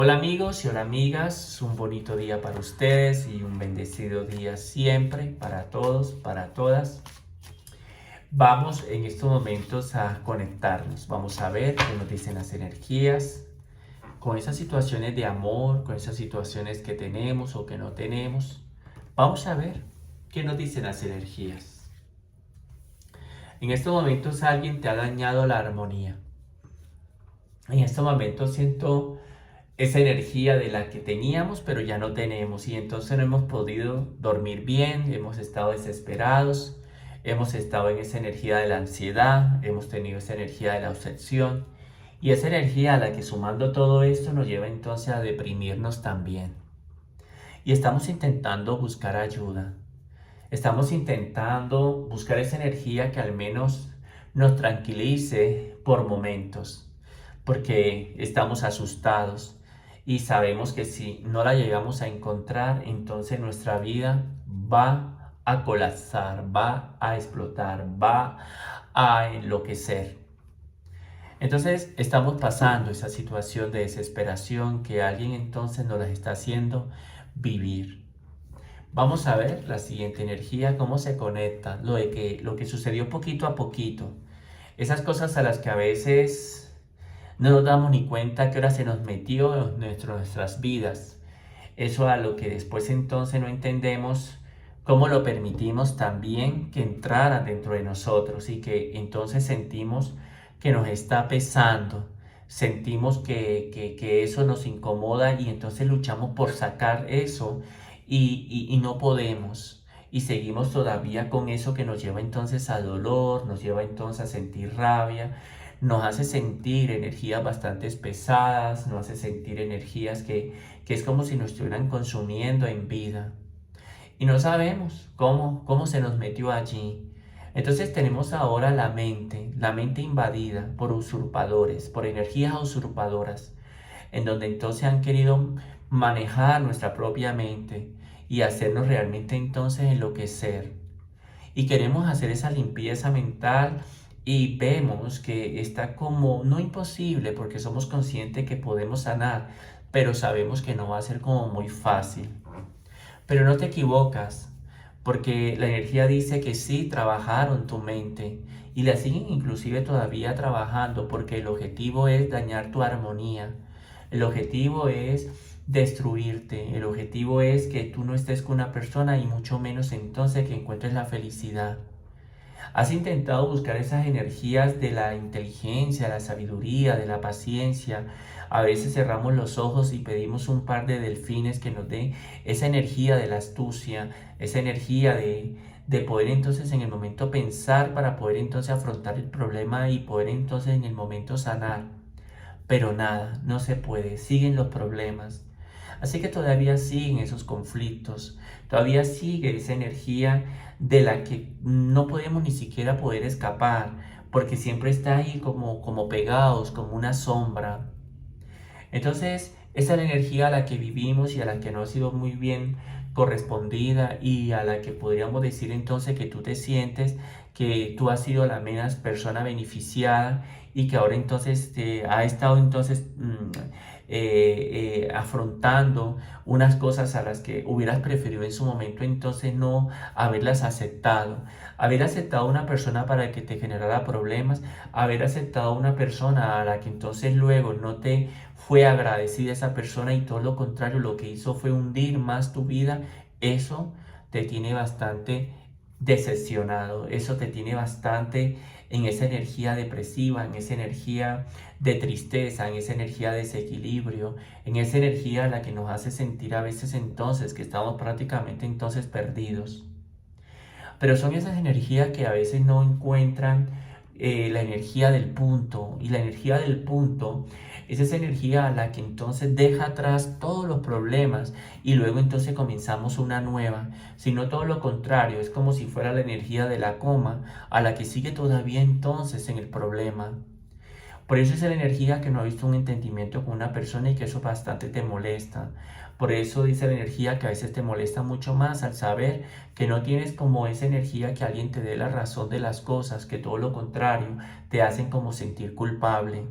Hola amigos y hola amigas, un bonito día para ustedes y un bendecido día siempre para todos, para todas. Vamos en estos momentos a conectarnos, vamos a ver qué nos dicen las energías con esas situaciones de amor, con esas situaciones que tenemos o que no tenemos. Vamos a ver qué nos dicen las energías. En estos momentos alguien te ha dañado la armonía. En estos momentos siento esa energía de la que teníamos, pero ya no tenemos. Y entonces no hemos podido dormir bien, hemos estado desesperados, hemos estado en esa energía de la ansiedad, hemos tenido esa energía de la obsesión. Y esa energía a la que sumando todo esto nos lleva entonces a deprimirnos también. Y estamos intentando buscar ayuda. Estamos intentando buscar esa energía que al menos nos tranquilice por momentos, porque estamos asustados y sabemos que si no la llegamos a encontrar, entonces nuestra vida va a colapsar, va a explotar, va a enloquecer. Entonces estamos pasando esa situación de desesperación que alguien entonces nos la está haciendo vivir. Vamos a ver la siguiente energía, cómo se conecta, lo que sucedió poquito a poquito. Esas cosas a las que a veces no nos damos ni cuenta que ahora se nos metió en nuestras vidas. Eso a lo que después entonces no entendemos cómo lo permitimos también que entrara dentro de nosotros y que entonces sentimos que nos está pesando. Sentimos que eso nos incomoda y entonces luchamos por sacar eso y no podemos. Y seguimos todavía con eso que nos lleva entonces a dolor, nos lleva entonces a sentir rabia, nos hace sentir energías bastante pesadas, nos hace sentir energías que es como si nos estuvieran consumiendo en vida. Y no sabemos cómo se nos metió allí. Entonces tenemos ahora la mente invadida por usurpadores, por energías usurpadoras, en donde entonces han querido manejar nuestra propia mente y hacernos realmente entonces enloquecer. Y queremos hacer esa limpieza mental y vemos que está como no imposible porque somos conscientes que podemos sanar, pero sabemos que no va a ser como muy fácil. Pero no te equivocas, porque la energía dice que sí trabajaron tu mente y la siguen inclusive todavía trabajando porque el objetivo es dañar tu armonía. El objetivo es destruirte. El objetivo es que tú no estés con una persona y mucho menos entonces que encuentres la felicidad. Has intentado buscar esas energías de la inteligencia, la sabiduría, de la paciencia. A veces cerramos los ojos y pedimos un par de delfines que nos den esa energía de la astucia, esa energía de poder entonces en el momento pensar para poder entonces afrontar el problema y poder entonces en el momento sanar. Pero nada, no se puede, siguen los problemas. Así que todavía siguen esos conflictos, todavía sigue esa energía de la que no podemos ni siquiera poder escapar, porque siempre está ahí como pegados, como una sombra. Entonces, esa es la energía a la que vivimos y a la que no ha sido muy bien correspondida y a la que podríamos decir entonces que tú te sientes que tú has sido la menos persona beneficiada y que ahora entonces ha estado entonces afrontando unas cosas a las que hubieras preferido en su momento entonces no haberlas aceptado. Haber aceptado a una persona para que te generara problemas, haber aceptado a una persona a la que entonces luego no te fue agradecida esa persona y todo lo contrario, lo que hizo fue hundir más tu vida, eso te tiene bastante decepcionado, eso te tiene bastante en esa energía depresiva, en esa energía de tristeza, en esa energía de desequilibrio, en esa energía a la que nos hace sentir a veces entonces que estamos prácticamente entonces perdidos. Pero son esas energías que a veces no encuentran la energía del punto. Y la energía del punto es esa energía a la que entonces deja atrás todos los problemas y luego entonces comenzamos una nueva. Sino todo lo contrario, es como si fuera la energía de la coma a la que sigue todavía entonces en el problema. Por eso es la energía que no ha visto un entendimiento con una persona y que eso bastante te molesta. Por eso dice la energía que a veces te molesta mucho más al saber que no tienes como esa energía que alguien te dé la razón de las cosas, que todo lo contrario te hacen como sentir culpable.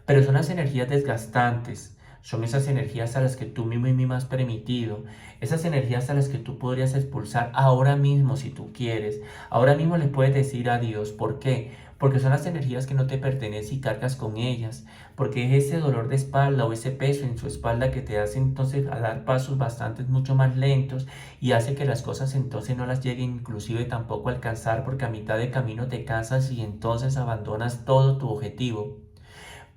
Pero son las energías desgastantes, son esas energías a las que tú mismo y mismo has permitido, esas energías a las que tú podrías expulsar ahora mismo si tú quieres. Ahora mismo le puedes decir adiós. ¿Por qué? Porque son las energías que no te pertenecen y cargas con ellas, porque es ese dolor de espalda o ese peso en su espalda que te hace entonces a dar pasos bastante mucho más lentos y hace que las cosas entonces no las lleguen inclusive tampoco a alcanzar, porque a mitad de camino te cansas y entonces abandonas todo tu objetivo.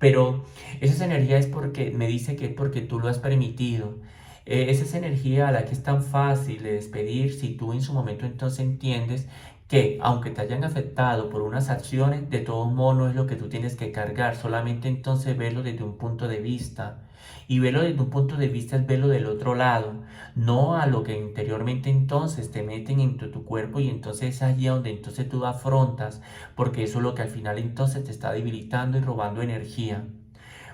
Pero esa energía es porque me dice que es porque tú lo has permitido. Es esa energía a la que es tan fácil de despedir si tú en su momento entonces entiendes que aunque te hayan afectado por unas acciones, de todos modos no es lo que tú tienes que cargar, solamente entonces verlo desde un punto de vista. Y verlo desde un punto de vista es verlo del otro lado, no a lo que interiormente entonces te meten en tu cuerpo, y entonces es allí donde entonces tú afrontas, porque eso es lo que al final entonces te está debilitando y robando energía.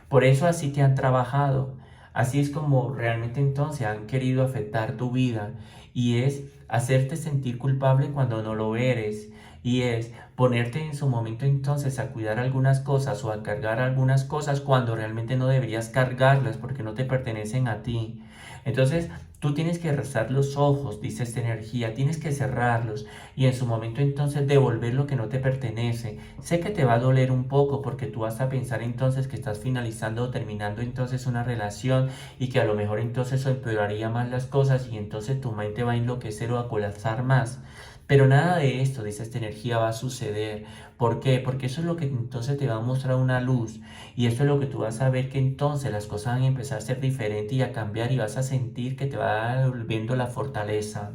Por eso así te han trabajado, así es como realmente entonces han querido afectar tu vida, y es hacerte sentir culpable cuando no lo eres, y es ponerte en su momento entonces a cuidar algunas cosas o a cargar algunas cosas cuando realmente no deberías cargarlas porque no te pertenecen a ti. Entonces tú tienes que rezar los ojos, dice esta energía, tienes que cerrarlos y en su momento entonces devolver lo que no te pertenece. Sé que te va a doler un poco porque tú vas a pensar entonces que estás finalizando o terminando entonces una relación y que a lo mejor entonces eso empeoraría más las cosas y entonces tu mente va a enloquecer o a colapsar más. Pero nada de esto, dice esta energía, va a suceder. ¿Por qué? Porque eso es lo que entonces te va a mostrar una luz. Y eso es lo que tú vas a ver, que entonces las cosas van a empezar a ser diferentes y a cambiar, y vas a sentir que te va devolviendo la fortaleza.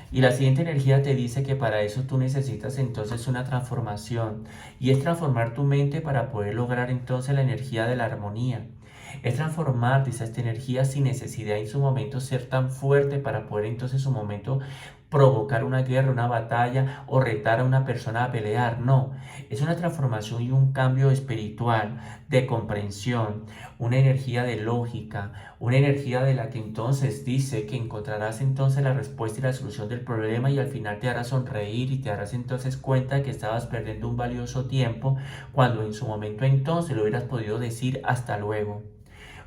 Y la siguiente energía te dice que para eso tú necesitas entonces una transformación. Y es transformar tu mente para poder lograr entonces la energía de la armonía. Es transformar, dice esta energía, sin necesidad en su momento ser tan fuerte para poder entonces en su momento provocar una guerra, una batalla o retar a una persona a pelear. No, es una transformación y un cambio espiritual, de comprensión, una energía de lógica, una energía de la que entonces dice que encontrarás entonces la respuesta y la solución del problema, y al final te hará sonreír y te harás entonces cuenta que estabas perdiendo un valioso tiempo cuando en su momento entonces lo hubieras podido decir hasta luego.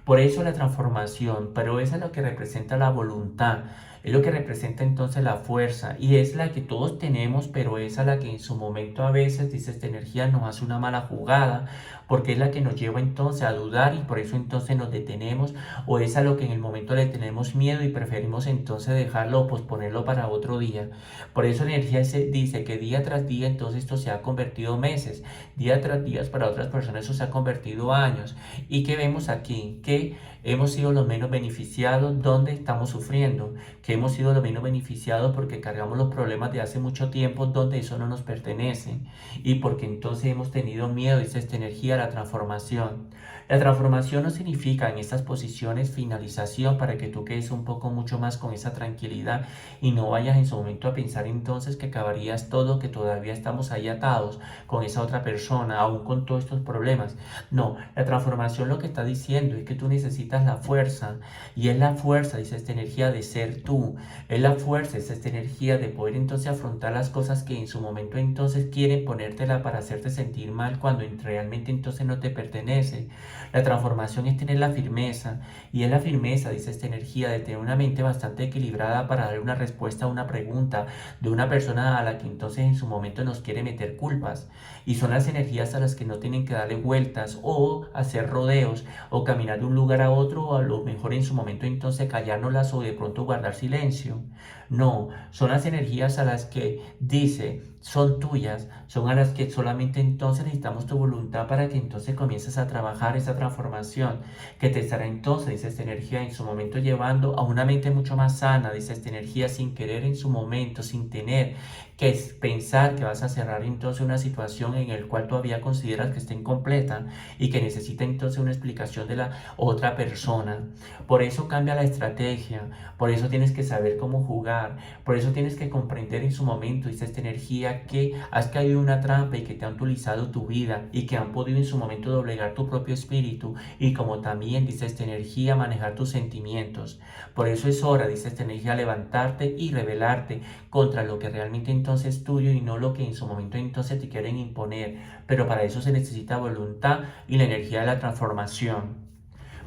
Por eso la transformación, pero esa es lo que representa la voluntad, es lo que representa entonces la fuerza, y es la que todos tenemos, pero es a la que en su momento a veces, dice esta energía, nos hace una mala jugada, porque es la que nos lleva entonces a dudar y por eso entonces nos detenemos, o es a lo que en el momento le tenemos miedo y preferimos entonces dejarlo o posponerlo para otro día. Por eso la energía dice que día tras día entonces esto se ha convertido en meses, día tras día para otras personas eso se ha convertido en años. ¿Y qué vemos aquí? Que hemos sido los menos beneficiados donde estamos sufriendo, que hemos sido los menos beneficiados porque cargamos los problemas de hace mucho tiempo donde eso no nos pertenece, y porque entonces hemos tenido miedo, dice esta energía, a la transformación. La transformación no significa en estas posiciones finalización para que tú quedes un poco mucho más con esa tranquilidad y no vayas en su momento a pensar entonces que acabarías todo, que todavía estamos ahí atados con esa otra persona, aún con todos estos problemas. No, la transformación lo que está diciendo es que tú necesitas la fuerza, y es la fuerza, dice esta energía, de ser tú, es la fuerza, es esta energía de poder entonces afrontar las cosas que en su momento entonces quieren ponértela para hacerte sentir mal cuando realmente entonces no te pertenece. La transformación es tener la firmeza, y es la firmeza, dice esta energía, de tener una mente bastante equilibrada para dar una respuesta a una pregunta de una persona a la que entonces en su momento nos quiere meter culpas. Y son las energías a las que no tienen que darle vueltas o hacer rodeos o caminar de un lugar a otro, o a lo mejor en su momento entonces callárnoslas o de pronto guardar silencio. No, son las energías a las que dice son tuyas, son a las que solamente entonces necesitamos tu voluntad para que entonces comiences a trabajar esa transformación, que te estará entonces, dice esta energía, en su momento llevando a una mente mucho más sana, dice esta energía, sin querer en su momento, sin tener que es pensar que vas a cerrar entonces una situación en el cual todavía consideras que está incompleta y que necesita entonces una explicación de la otra persona. Por eso cambia la estrategia, por eso tienes que saber cómo jugar, por eso tienes que comprender en su momento, dice esta energía, que has caído en una trampa y que te han utilizado tu vida y que han podido en su momento doblegar tu propio espíritu, y como también, dice esta energía, manejar tus sentimientos. Por eso es hora, dice esta energía, levantarte y rebelarte contra lo que realmente entonces es tuyo y no lo que en su momento entonces te quieren imponer. Pero para eso se necesita voluntad y la energía de la transformación.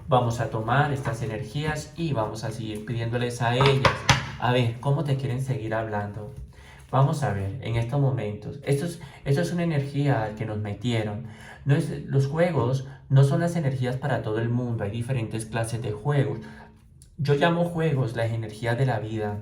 vamos a tomar estas energías y vamos a seguir pidiéndoles a ellas, a ver, ¿cómo te quieren seguir hablando? Vamos a ver, en estos momentos, esto es una energía que nos metieron. No es, los juegos no son las energías para todo el mundo, hay diferentes clases de juegos. Yo llamo juegos las energías de la vida.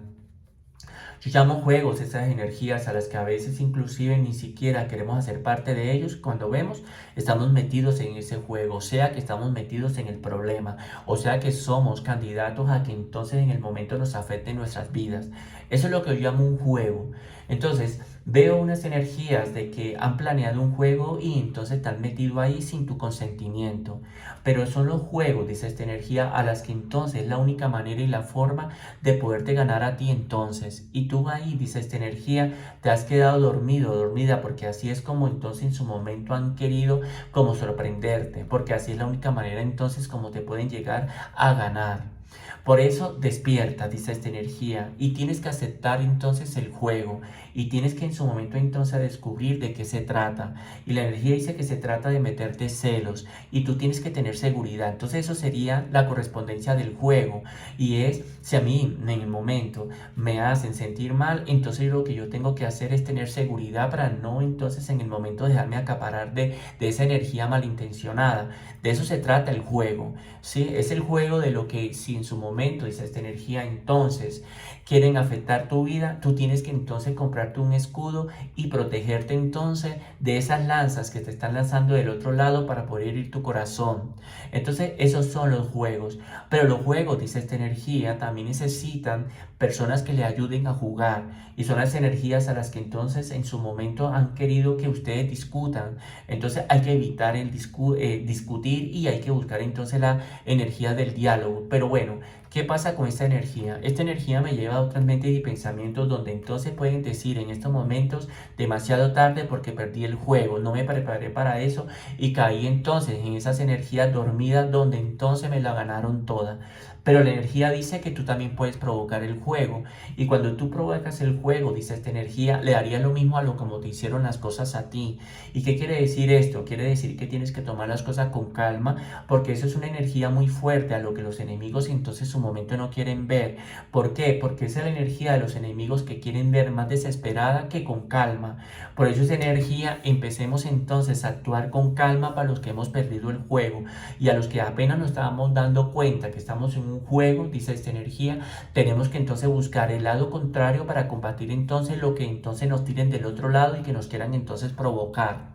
Yo llamo juegos esas energías a las que a veces inclusive ni siquiera queremos hacer parte de ellos. Cuando vemos, estamos metidos en ese juego, o sea que estamos metidos en el problema, o sea que somos candidatos a que entonces en el momento nos afecten nuestras vidas. Eso es lo que yo llamo un juego. Entonces, veo unas energías de que han planeado un juego y entonces están metidos ahí sin tu consentimiento. Pero son los juegos, dice esta energía, a las que entonces es la única manera y la forma de poderte ganar a ti entonces. Y tú ahí, dice esta energía, te has quedado dormido, dormida, porque así es como entonces en su momento han querido como sorprenderte, porque así es la única manera entonces como te pueden llegar a ganar. Por eso despierta, dice esta energía, y tienes que aceptar entonces el juego, y tienes que en su momento entonces descubrir de qué se trata. Y la energía dice que se trata de meterte celos, y tú tienes que tener seguridad. Entonces eso sería la correspondencia del juego, y es, si a mí en el momento me hacen sentir mal, entonces lo que yo tengo que hacer es tener seguridad para no entonces en el momento dejarme acaparar de esa energía malintencionada. De eso se trata el juego, ¿sí? Es el juego de lo que si en su momento, dice esta energía, entonces quieren afectar tu vida, tú tienes que entonces comprarte un escudo y protegerte entonces de esas lanzas que te están lanzando del otro lado para poder herir tu corazón. Entonces esos son los juegos, pero los juegos, dice esta energía, también necesitan personas que le ayuden a jugar, y son las energías a las que entonces en su momento han querido que ustedes discutan. Entonces hay que evitar el discutir y hay que buscar entonces la energía del diálogo. Pero bueno, ¿qué pasa con esta energía? Esta energía me lleva a otras mentes y pensamientos donde entonces pueden decir en estos momentos demasiado tarde porque perdí el juego, no me preparé para eso y caí entonces en esas energías dormidas donde entonces me la ganaron toda. Pero la energía dice que tú también puedes provocar el juego, y cuando tú provocas el juego, dice esta energía, le haría lo mismo a lo como te hicieron las cosas a ti. ¿Y qué quiere decir esto? Quiere decir que tienes que tomar las cosas con calma, porque eso es una energía muy fuerte a lo que los enemigos entonces en su momento no quieren ver. ¿Por qué? Porque esa es la energía de los enemigos que quieren ver más desesperada que con calma. Por eso esa energía, empecemos entonces a actuar con calma para los que hemos perdido el juego, y a los que apenas nos estábamos dando cuenta que estamos en un juego, dice esta energía, tenemos que entonces buscar el lado contrario para combatir entonces lo que entonces nos tiren del otro lado y que nos quieran entonces provocar.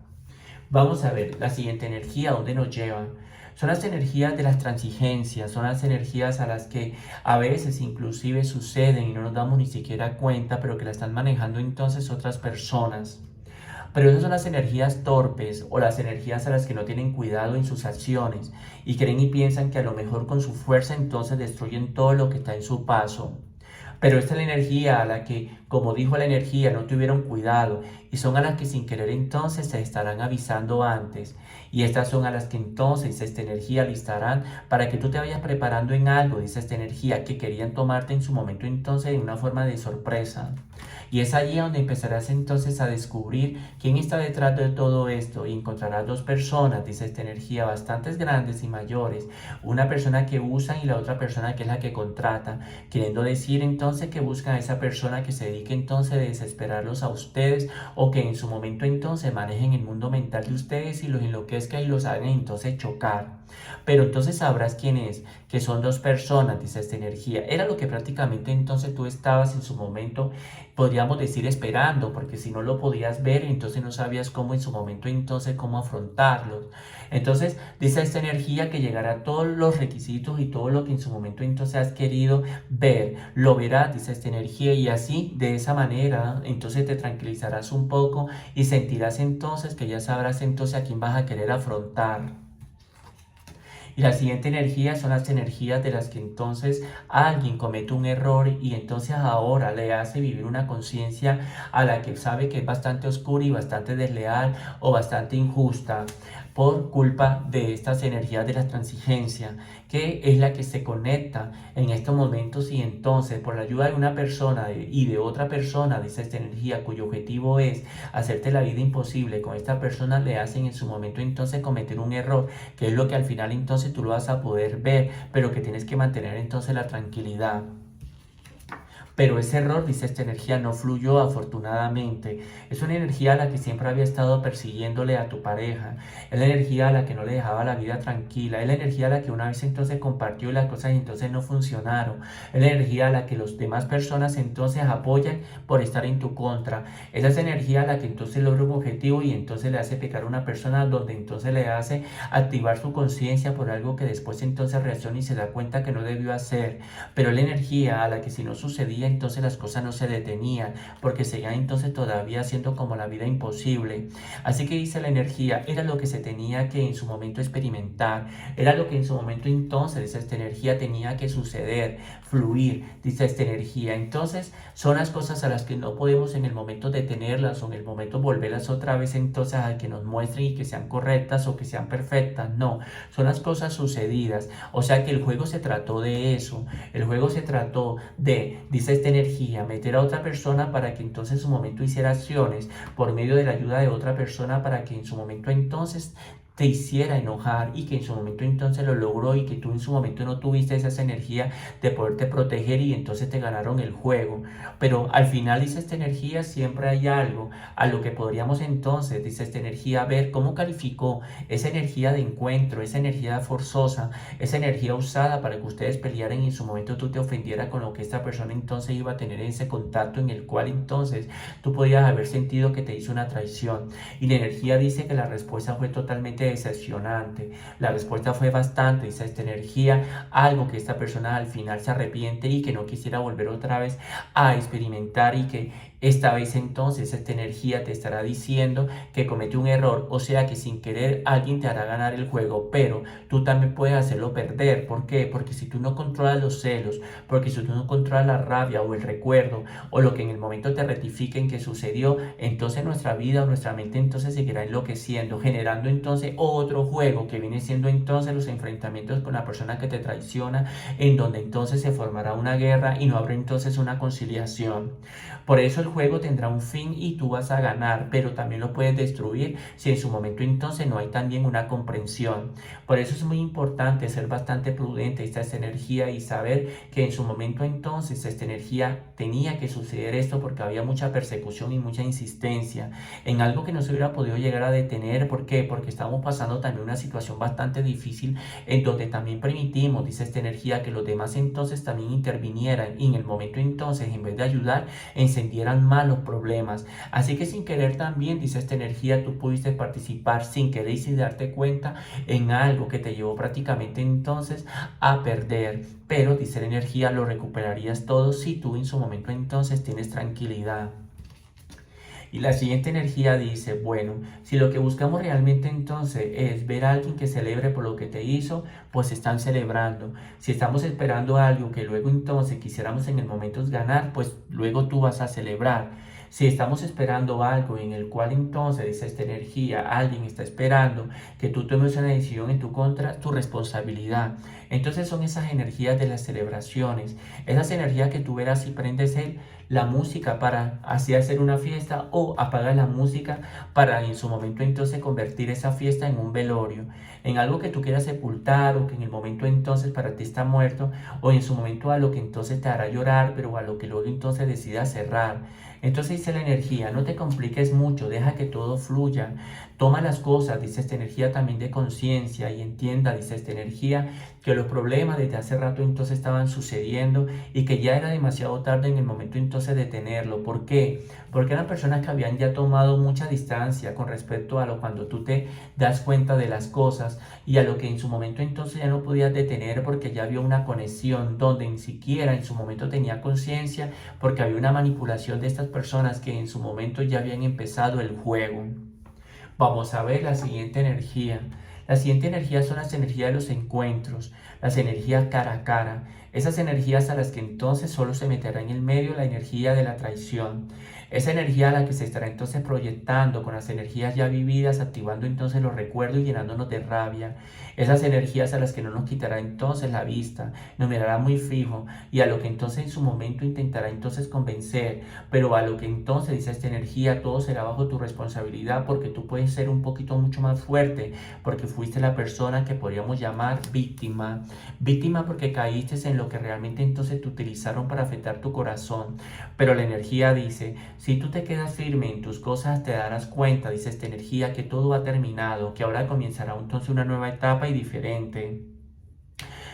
Vamos a ver la siguiente energía, ¿dónde nos llevan? Son las energías de las transigencias, son las energías a las que a veces inclusive suceden y no nos damos ni siquiera cuenta, pero que la están manejando entonces otras personas. Pero esas son las energías torpes o las energías a las que no tienen cuidado en sus acciones y creen y piensan que a lo mejor con su fuerza entonces destruyen todo lo que está en su paso. Pero esta es la energía a la que, como dijo la energía, no tuvieron cuidado, y son a las que sin querer entonces se estarán avisando antes. Y estas son a las que entonces esta energía listarán para que tú te vayas preparando en algo, dice esta energía, que querían tomarte en su momento entonces en una forma de sorpresa. Y es allí donde empezarás entonces a descubrir quién está detrás de todo esto, y encontrarás dos personas, dice esta energía, bastantes grandes y mayores. Una persona que usan y la otra persona que es la que contrata, queriendo decir entonces que buscan a esa persona que se dedique entonces a desesperarlos a ustedes, o que en su momento entonces manejen el mundo mental de ustedes y los enloquezca y los hagan entonces chocar. Pero entonces sabrás quién es, que son dos personas, dice esta energía. Era lo que prácticamente entonces tú estabas en su momento, podríamos decir, esperando, porque si no lo podías ver, entonces no sabías cómo en su momento entonces cómo afrontarlos. Entonces dice esta energía que llegará todos los requisitos y todo lo que en su momento entonces has querido ver, lo verás, dice esta energía, y así de esa manera entonces te tranquilizarás un poco y sentirás entonces que ya sabrás entonces a quién vas a querer afrontar. Y la siguiente energía son las energías de las que entonces alguien comete un error y entonces ahora le hace vivir una conciencia a la que sabe que es bastante oscura y bastante desleal o bastante injusta. por culpa de estas energías de la transigencia, que es la que se conecta en estos momentos y entonces por la ayuda de una persona y de otra persona, dice esta energía, cuyo objetivo es hacerte la vida imposible, con esta persona le hacen en su momento entonces cometer un error, que es lo que al final entonces tú lo vas a poder ver, pero que tienes que mantener entonces la tranquilidad. Pero ese error, dice esta energía, no fluyó afortunadamente. Es una energía a la que siempre había estado persiguiéndole a tu pareja. Es la energía a la que no le dejaba la vida tranquila. Es la energía a la que una vez entonces compartió las cosas y entonces no funcionaron. Es la energía a la que las demás personas entonces apoyan por estar en tu contra. Es esa energía a la que entonces logra un objetivo y entonces le hace pecar a una persona, donde entonces le hace activar su conciencia por algo que después entonces reacciona y se da cuenta que no debió hacer. Pero es la energía a la que si no sucedía entonces las cosas no se detenían, porque seguían entonces todavía haciendo como la vida imposible. Así que dice la energía, era lo que se tenía que en su momento experimentar, era lo que en su momento entonces, dice esta energía, tenía que suceder, fluir, dice esta energía. Entonces son las cosas a las que no podemos en el momento detenerlas o en el momento volverlas otra vez entonces a que nos muestren y que sean correctas o que sean perfectas. No, son las cosas sucedidas. O sea que el juego se trató de eso, el juego se trató de, dice esta energía, meter a otra persona para que entonces en su momento hiciera acciones por medio de la ayuda de otra persona, para que en su momento entonces te hiciera enojar y que en su momento entonces lo logró y que tú en su momento no tuviste esa energía de poderte proteger y entonces te ganaron el juego. Pero al final, dice esta energía, siempre hay algo a lo que podríamos entonces, dice esta energía, ver cómo calificó esa energía de encuentro, esa energía forzosa, esa energía usada para que ustedes pelearan y en su momento tú te ofendieras con lo que esta persona entonces iba a tener en ese contacto, en el cual entonces tú podías haber sentido que te hizo una traición. Y la energía dice que la respuesta fue totalmente decepcionante. La respuesta fue bastante, dice esta energía, algo que esta persona al final se arrepiente y que no quisiera volver otra vez a experimentar, y que esta vez entonces esta energía te estará diciendo que comete un error, o sea que sin querer alguien te hará ganar el juego, pero tú también puedes hacerlo perder. ¿Por qué? Porque si tú no controlas los celos, porque si tú no controlas la rabia o el recuerdo o lo que en el momento te rectifiquen que sucedió, entonces nuestra vida o nuestra mente entonces seguirá enloqueciendo, generando entonces otro juego que viene siendo entonces los enfrentamientos con la persona que te traiciona, en donde entonces se formará una guerra y no habrá entonces una conciliación. Por eso el juego tendrá un fin y tú vas a ganar, pero también lo puedes destruir si en su momento entonces no hay también una comprensión. Por eso es muy importante ser bastante prudente esta energía y saber que en su momento entonces esta energía tenía que suceder esto, porque había mucha persecución y mucha insistencia en algo que no se hubiera podido llegar a detener. ¿Por qué? Porque estamos pasando también una situación bastante difícil, en donde también permitimos, dice esta energía, que los demás entonces también intervinieran y en el momento entonces, en vez de ayudar, encendieran más los problemas. Así que sin querer también, dice esta energía, tú pudiste participar sin querer y sin darte cuenta en algo que te llevó prácticamente entonces a perder. Pero dice la energía, lo recuperarías todo si tú en su momento entonces tienes tranquilidad. Y la siguiente energía dice, bueno, si lo que buscamos realmente entonces es ver a alguien que celebre por lo que te hizo, pues están celebrando. Si estamos esperando algo que luego entonces quisiéramos en el momento ganar, pues luego tú vas a celebrar. Si estamos esperando algo en el cual entonces, dice esta energía, alguien está esperando que tú tomes una decisión en tu contra, tu responsabilidad. Entonces son esas energías de las celebraciones, esas energías que tú verás si prendes la música para así hacer una fiesta, o apagas la música para en su momento entonces convertir esa fiesta en un velorio, en algo que tú quieras sepultar, o que en el momento entonces para ti está muerto, o en su momento a lo que entonces te hará llorar, pero a lo que luego entonces decidas cerrar. Entonces dice la energía, no te compliques mucho, deja que todo fluya, toma las cosas, dice esta energía, también de conciencia, y entienda, dice esta energía, que los problemas desde hace rato entonces estaban sucediendo y que ya era demasiado tarde en el momento entonces de detenerlo. ¿Por qué? Porque eran personas que habían ya tomado mucha distancia con respecto a lo cuando tú te das cuenta de las cosas, y a lo que en su momento entonces ya no podías detener, porque ya había una conexión donde ni siquiera en su momento tenía conciencia, porque había una manipulación de estas personas que en su momento ya habían empezado el juego. Vamos a ver la siguiente energía. La siguiente energía son las energías de los encuentros. las energías cara a cara, esas energías a las que entonces solo se meterá en el medio la energía de la traición. Esa energía a la que se estará entonces proyectando con las energías ya vividas, activando entonces los recuerdos y llenándonos de rabia. Esas energías a las que no nos quitará entonces la vista, nos mirará muy fijo y a lo que entonces en su momento intentará entonces convencer, pero a lo que entonces dice esta energía, todo será bajo tu responsabilidad porque tú puedes ser un poquito mucho más fuerte, porque fuiste la persona que podríamos llamar víctima. Víctima porque caíste en lo que realmente entonces te utilizaron para afectar tu corazón. Pero la energía dice, si tú te quedas firme en tus cosas, te darás cuenta, dice esta energía, que todo ha terminado, que ahora comenzará entonces una nueva etapa y diferente.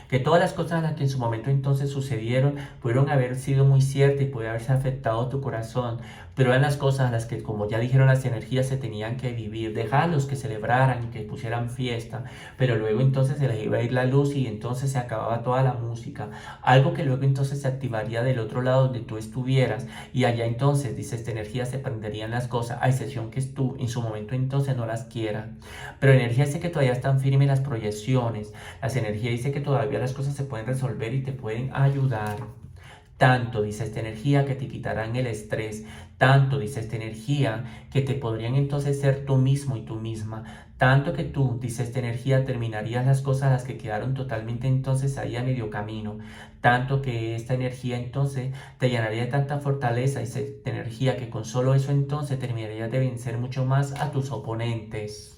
Que todas las cosas a las que en su momento entonces sucedieron pudieron haber sido muy ciertas y puede haberse afectado tu corazón, pero eran las cosas a las que, como ya dijeron las energías, se tenían que vivir. Dejarlos que celebraran y que pusieran fiesta, pero luego entonces se les iba a ir la luz y entonces se acababa toda la música. Algo que luego entonces se activaría del otro lado donde tú estuvieras y allá entonces, dice esta energía, se prenderían las cosas, a excepción que tú en su momento entonces no las quieras. Pero energía dice que todavía están firmes las proyecciones. Las energías dice que todavía las cosas se pueden resolver y te pueden ayudar. Tanto, dice esta energía, que te quitarán el estrés. Tanto, dice esta energía, que te podrían entonces ser tú mismo y tú misma. Tanto que tú, dice esta energía, terminarías las cosas las que quedaron totalmente entonces ahí a medio camino. Tanto que esta energía entonces te llenaría de tanta fortaleza, dice esta energía, que con solo eso entonces terminarías de vencer mucho más a tus oponentes.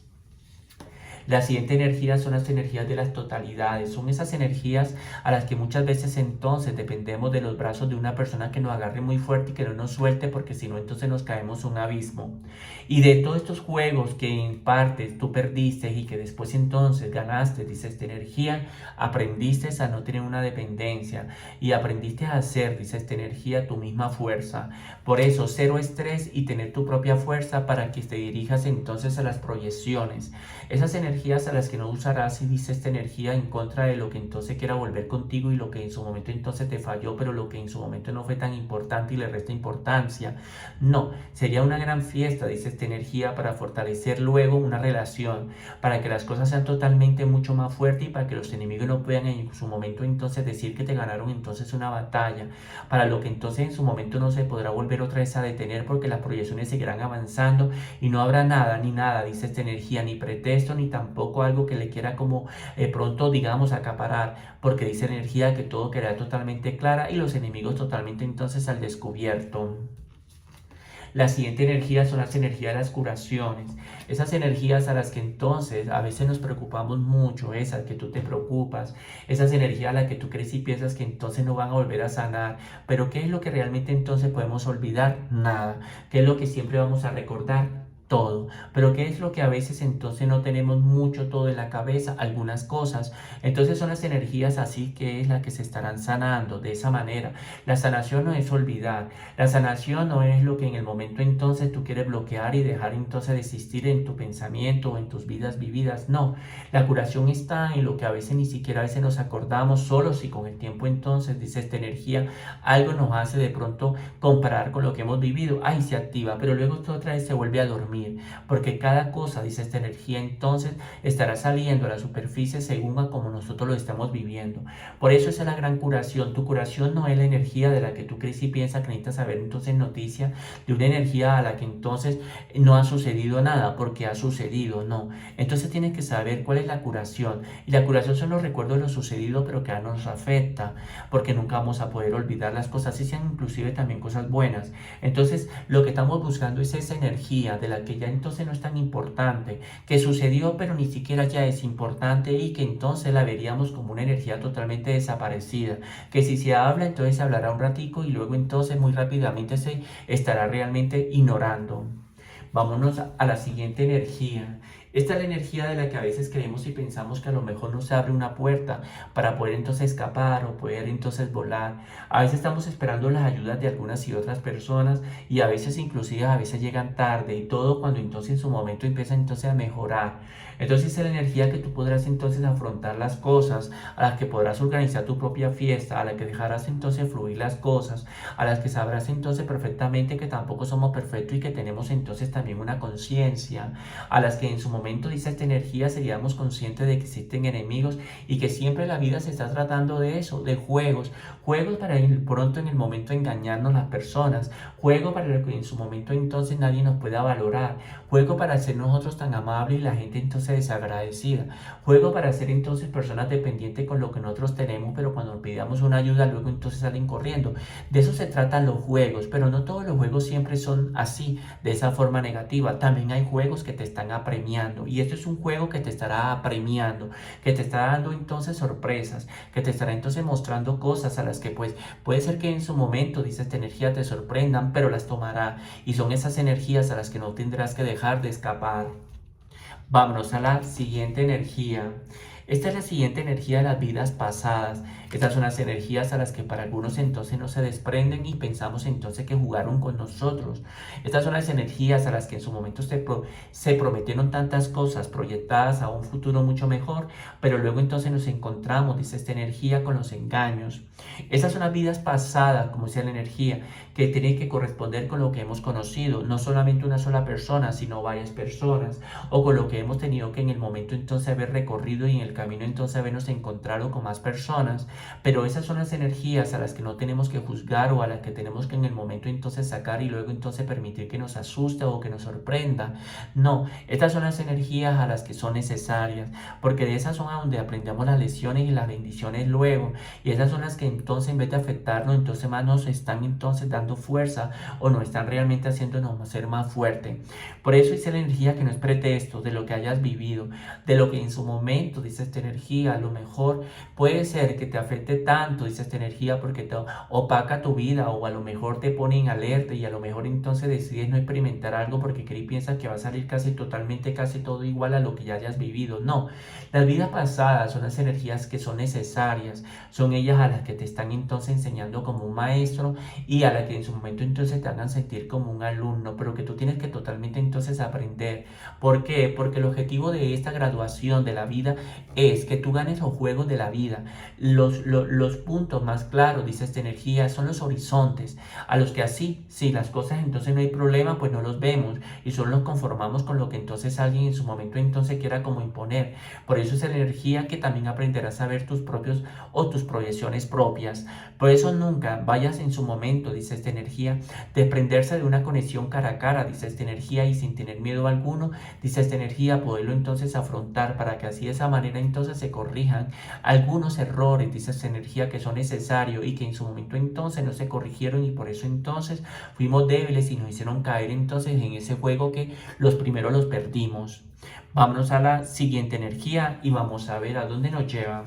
La siguiente energía son las energías de las totalidades. Son esas energías a las que muchas veces entonces dependemos de los brazos de una persona que nos agarre muy fuerte y que no nos suelte, porque si no entonces nos caemos un abismo. Y de todos estos juegos que en parte tú perdiste y que después entonces ganaste, dice esta energía, aprendiste a no tener una dependencia y aprendiste a hacer, dice esta energía, tu misma fuerza. Por eso, cero estrés y tener tu propia fuerza para que te dirijas entonces a las proyecciones. Esas energías a las que no usarás, y dice esta energía, en contra de lo que entonces quiera volver contigo y lo que en su momento entonces te falló, pero lo que en su momento no fue tan importante y le resta importancia. No, sería una gran fiesta, dice esta energía, para fortalecer luego una relación, para que las cosas sean totalmente mucho más fuertes y para que los enemigos no puedan en su momento entonces decir que te ganaron entonces una batalla, para lo que entonces en su momento no se podrá volver otra vez a detener, porque las proyecciones seguirán avanzando y no habrá nada, ni nada, dice esta energía, ni pretexto, ni tampoco algo que le quiera como pronto digamos acaparar, porque dice la energía que todo quedará totalmente clara y los enemigos totalmente entonces al descubierto. La siguiente energía son las energías de las curaciones. Esas energías a las que entonces a veces nos preocupamos mucho, esas que tú te preocupas, esas energías a las que tú crees y piensas que entonces no van a volver a sanar. Pero ¿qué es lo que realmente entonces podemos olvidar? Nada. ¿Qué es lo que siempre vamos a recordar? Todo. Pero ¿qué es lo que a veces entonces no tenemos mucho todo en la cabeza? Algunas cosas. Entonces son las energías así que es la que se estarán sanando de esa manera. La sanación no es olvidar. La sanación no es lo que en el momento entonces tú quieres bloquear y dejar entonces de existir en tu pensamiento o en tus vidas vividas. No. La curación está en lo que a veces ni siquiera a veces nos acordamos, solo si con el tiempo entonces, dice esta energía, algo nos hace de pronto comparar con lo que hemos vivido. Ahí se activa, pero luego esto otra vez se vuelve a dormir. Porque cada cosa, dice esta energía, entonces estará saliendo a la superficie según a como nosotros lo estamos viviendo. Por eso esa es la gran curación. Tu curación no es la energía de la que tú crees y piensas que necesitas saber entonces noticia de una energía a la que entonces no ha sucedido nada, porque ha sucedido, no. Entonces tienes que saber cuál es la curación. Y la curación son los recuerdos de lo sucedido, pero que a nos afecta, porque nunca vamos a poder olvidar las cosas, si sean inclusive también cosas buenas. Entonces lo que estamos buscando es esa energía de la que ya entonces no es tan importante, que sucedió pero ni siquiera ya es importante y que entonces la veríamos como una energía totalmente desaparecida, que si se habla entonces se hablará un ratico y luego entonces muy rápidamente se estará realmente ignorando. Vámonos a la siguiente energía. Esta es la energía de la que a veces creemos y pensamos que a lo mejor nos abre una puerta para poder entonces escapar o poder entonces volar. A veces estamos esperando las ayudas de algunas y otras personas y a veces inclusive a veces llegan tarde y todo cuando entonces en su momento empieza entonces a mejorar. Entonces es la energía que tú podrás entonces afrontar las cosas, a la que podrás organizar tu propia fiesta, a la que dejarás entonces fluir las cosas, a las que sabrás entonces perfectamente que tampoco somos perfectos y que tenemos entonces también una conciencia, a las que en su momento momento, dice esta energía, seríamos conscientes de que existen enemigos y que siempre la vida se está tratando de eso, de juegos. Juegos para pronto en el momento engañarnos las personas. Juego para que en su momento entonces nadie nos pueda valorar. Juego para ser nosotros tan amables y la gente entonces desagradecida. Juego para ser entonces personas dependientes con lo que nosotros tenemos, pero cuando pidamos una ayuda luego entonces salen corriendo. De eso se tratan los juegos, pero no todos los juegos siempre son así, de esa forma negativa. También hay juegos que te están apremiando y esto es un juego que te estará apremiando, que te está dando entonces sorpresas, que te estará entonces mostrando cosas a las que pues puede ser que en su momento, dice esta energía, te sorprendan, pero las tomará y son esas energías a las que no tendrás que dejar de escapar. Vámonos a la siguiente energía. Esta es la siguiente energía de las vidas pasadas. Estas son las energías a las que para algunos entonces no se desprenden y pensamos entonces que jugaron con nosotros. Estas son las energías a las que en su momento se prometieron tantas cosas proyectadas a un futuro mucho mejor, pero luego entonces nos encontramos, dice esta energía, con los engaños. Estas son las vidas pasadas, como decía la energía, que tienen que corresponder con lo que hemos conocido, no solamente una sola persona, sino varias personas, o con lo que hemos tenido que en el momento entonces haber recorrido y en el camino entonces habernos encontrado con más personas. Pero esas son las energías a las que no tenemos que juzgar o a las que tenemos que en el momento entonces sacar y luego entonces permitir que nos asuste o que nos sorprenda. No, estas son las energías a las que son necesarias, porque de esas son a donde aprendemos las lecciones y las bendiciones luego, y esas son las que entonces en vez de afectarnos, entonces más nos están entonces dando fuerza o nos están realmente haciéndonos ser más fuerte. Por eso dice la energía que no es pretexto de lo que hayas vivido, de lo que en su momento, dice esta energía, a lo mejor puede ser que te afecte tanto, dice esta energía, porque te opaca tu vida o a lo mejor te pone en alerta y a lo mejor entonces decides no experimentar algo porque crees y piensas que va a salir casi totalmente, casi todo igual a lo que ya hayas vivido. No, las vidas pasadas son las energías que son necesarias, son ellas a las que te están entonces enseñando como un maestro y a las que en su momento entonces te hagan sentir como un alumno, pero que tú tienes que totalmente entonces aprender. ¿Por qué? Porque el objetivo de esta graduación de la vida es que tú ganes los juegos de la vida. Los puntos más claros, dice esta energía, son los horizontes, a los que así, si las cosas entonces no hay problema, pues no los vemos y solo nos conformamos con lo que entonces alguien en su momento entonces quiera como imponer. Por eso es la energía que también aprenderás a ver tus propios o tus proyecciones propias. Por eso nunca vayas en su momento, dice esta energía, desprenderse de una conexión cara a cara, dice esta energía, y sin tener miedo alguno, dice esta energía, poderlo entonces afrontar para que así de esa manera entonces se corrijan algunos errores, dice esta energía, que son necesarios y que en su momento entonces no se corrigieron y por eso entonces fuimos débiles y nos hicieron caer entonces en ese juego que los primeros los perdimos. Vámonos a la siguiente energía y vamos a ver a dónde nos lleva.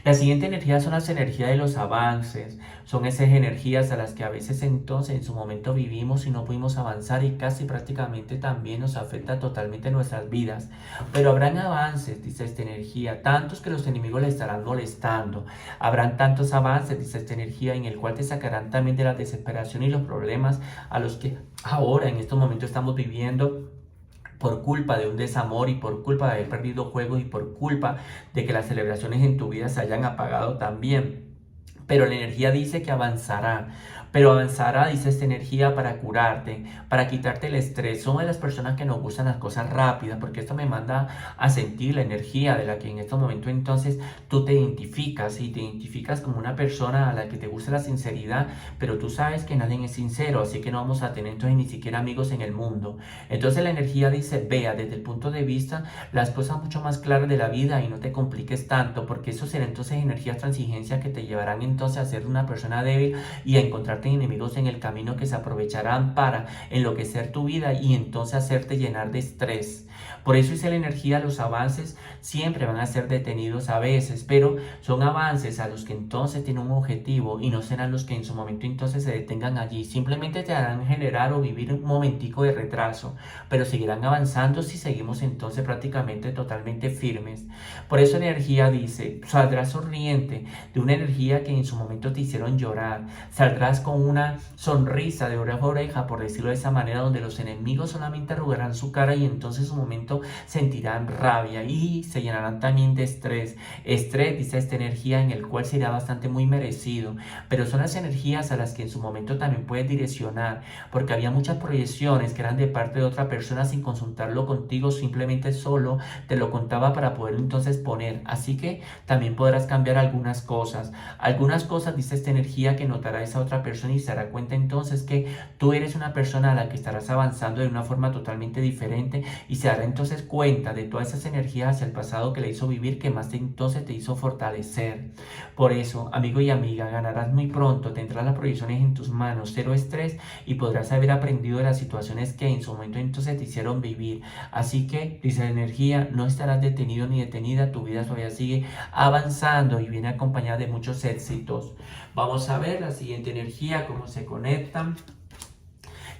La siguiente energía son las energías de los avances, son esas energías a las que a veces entonces en su momento vivimos y no pudimos avanzar y casi prácticamente también nos afecta totalmente nuestras vidas. Pero habrán avances, dice esta energía, tantos que los enemigos le estarán molestando. Habrán tantos avances, dice esta energía, en el cual te sacarán también de la desesperación y los problemas a los que ahora en estos momentos estamos viviendo, por culpa de un desamor y por culpa de haber perdido juegos y por culpa de que las celebraciones en tu vida se hayan apagado también. Pero la energía dice que avanzará. Pero avanzará, dice esta energía, para curarte, para quitarte el estrés. Somos de las personas que nos gustan las cosas rápidas, porque esto me manda a sentir la energía de la que en este momento entonces tú te identificas y te identificas como una persona a la que te gusta la sinceridad, pero tú sabes que nadie es sincero, así que no vamos a tener entonces ni siquiera amigos en el mundo. Entonces la energía dice, vea desde el punto de vista las cosas mucho más claras de la vida y no te compliques tanto, porque eso será entonces energías transigencia que te llevarán entonces a ser una persona débil y a encontrarte enemigos en el camino que se aprovecharán para enloquecer tu vida y entonces hacerte llenar de estrés. Por eso dice la energía, los avances siempre van a ser detenidos a veces, pero son avances a los que entonces tienen un objetivo y no serán los que en su momento entonces se detengan allí. Simplemente te harán generar o vivir un momentico de retraso, pero seguirán avanzando si seguimos entonces prácticamente totalmente firmes. Por eso la energía dice, saldrás sonriente de una energía que en en su momento te hicieron llorar. Saldrás con una sonrisa de oreja a oreja, por decirlo de esa manera, donde los enemigos solamente arrugarán su cara y entonces en su momento sentirán rabia y se llenarán también de estrés. Estrés, dice esta energía, en el cual será bastante muy merecido, pero son las energías a las que en su momento también puedes direccionar, porque había muchas proyecciones que eran de parte de otra persona sin consultarlo contigo, simplemente solo te lo contaba para poder entonces poner. Así que también podrás cambiar algunas cosas. Algunas cosas, dice esta energía, que notará esa otra persona y se dará cuenta entonces que tú eres una persona a la que estarás avanzando de una forma totalmente diferente y se dará entonces cuenta de todas esas energías hacia el pasado que le hizo vivir, que más entonces te hizo fortalecer. Por eso, amigo y amiga, ganarás muy pronto, tendrás las proyecciones en tus manos, cero estrés y podrás haber aprendido de las situaciones que en su momento entonces te hicieron vivir. Así que, dice la energía, no estarás detenido ni detenida, tu vida todavía sigue avanzando y viene acompañada de muchos éxitos. Vamos a ver la siguiente energía, cómo se conectan.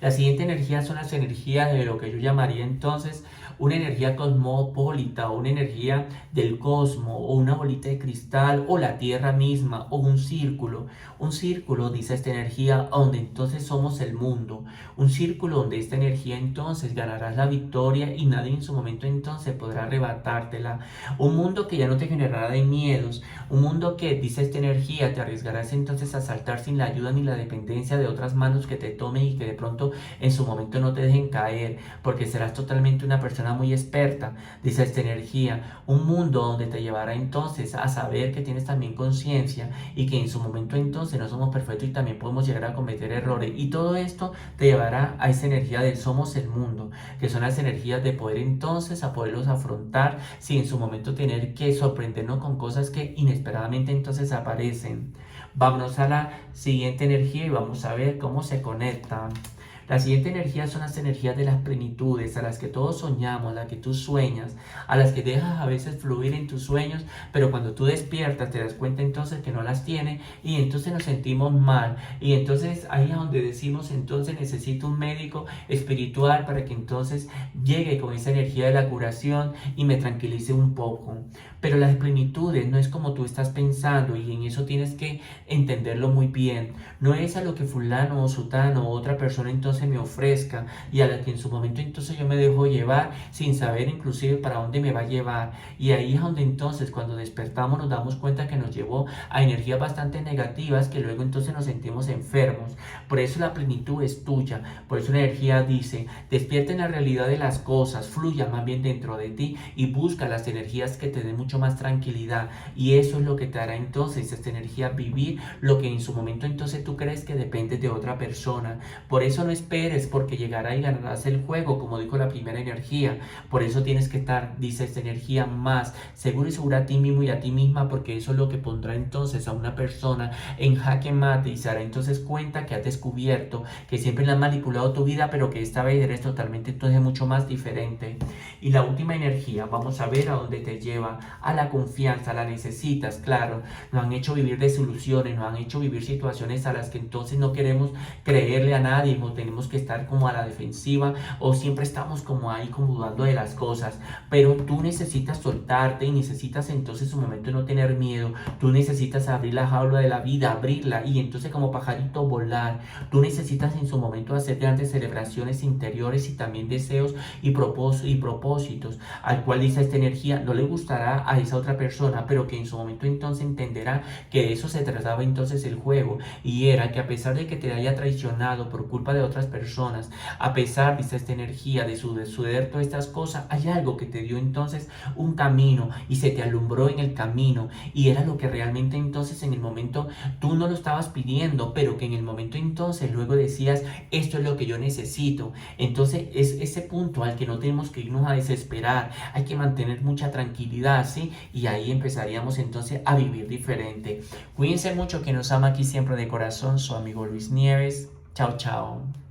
La siguiente energía son las energías de lo que yo llamaría entonces una energía cosmopolita o una energía del cosmos o una bolita de cristal o la tierra misma o un círculo. Un círculo, dice esta energía, donde entonces somos el mundo. Un círculo donde esta energía entonces ganarás la victoria y nadie en su momento entonces podrá arrebatártela. Un mundo que ya no te generará de miedos. Un mundo que, dice esta energía, te arriesgarás entonces a saltar sin la ayuda ni la dependencia de otras manos que te tomen y que de pronto en su momento no te dejen caer, porque serás totalmente una persona muy experta, dice esta energía. Un mundo donde te llevará entonces a saber que tienes también conciencia y que en su momento entonces no somos perfectos y también podemos llegar a cometer errores, y todo esto te llevará a esa energía del somos el mundo, que son las energías de poder entonces a poderlos afrontar sin en su momento tener que sorprendernos con cosas que inesperadamente entonces aparecen. Vámonos a la siguiente energía y vamos a ver cómo se conectan. La siguiente energía son las energías de las plenitudes, a las que todos soñamos, a las que tú sueñas, a las que dejas a veces fluir en tus sueños, pero cuando tú despiertas te das cuenta entonces que no las tienes y entonces nos sentimos mal. Y entonces ahí es donde decimos, entonces necesito un médico espiritual para que entonces llegue con esa energía de la curación y me tranquilice un poco. Pero las plenitudes no es como tú estás pensando y en eso tienes que entenderlo muy bien. No es a lo que fulano o sutano o otra persona entonces me ofrezca y a la que en su momento entonces yo me dejo llevar sin saber inclusive para dónde me va a llevar. Y ahí es donde entonces cuando despertamos nos damos cuenta que nos llevó a energías bastante negativas que luego entonces nos sentimos enfermos. Por eso la plenitud es tuya. Por eso la energía dice, despierta en la realidad de las cosas, fluya más bien dentro de ti y busca las energías que te den mucho más tranquilidad. Y eso es lo que te hará entonces esta energía vivir lo que en su momento entonces tú crees que depende de otra persona. Por eso no esperes porque llegará y ganarás el juego, como dijo la primera energía. Por eso tienes que estar, dice esta energía, más seguro y segura a ti mismo y a ti misma, porque eso es lo que pondrá entonces a una persona en jaque mate y se hará entonces cuenta que has descubierto que siempre le han manipulado tu vida, pero que esta vez eres totalmente entonces mucho más diferente. Y la última energía, vamos a ver a dónde te lleva, a la confianza. La necesitas, claro. Nos han hecho vivir desilusiones, nos han hecho vivir situaciones a las que entonces no queremos creerle a nadie, o tenemos que estar como a la defensiva o siempre estamos como ahí como dudando de las cosas. Pero tú necesitas soltarte y necesitas entonces un momento no tener miedo. Tú necesitas abrir la jaula de la vida, abrirla y entonces como pajarito volar. Tú necesitas en su momento hacer grandes celebraciones interiores y también deseos y propósitos, al cual dice esta energía no le gustará a esa otra persona, pero que en su momento entonces entenderá que de eso se trataba entonces el juego, y era que a pesar de que te haya traicionado por culpa de otras personas, a pesar, dice esta energía, de suceder todas estas cosas, hay algo que te dio entonces un camino y se te alumbró en el camino, y era lo que realmente entonces en el momento tú no lo estabas pidiendo, pero que en el momento entonces luego decías, esto es lo que yo necesito. Entonces es ese punto al que no tenemos que irnos a desesperar, hay que mantener mucha tranquilidad, ¿sí? Y ahí empezaríamos entonces a vivir diferente. Cuídense mucho, que nos ama aquí siempre de corazón, su amigo Luis Nieves. Chao, chao.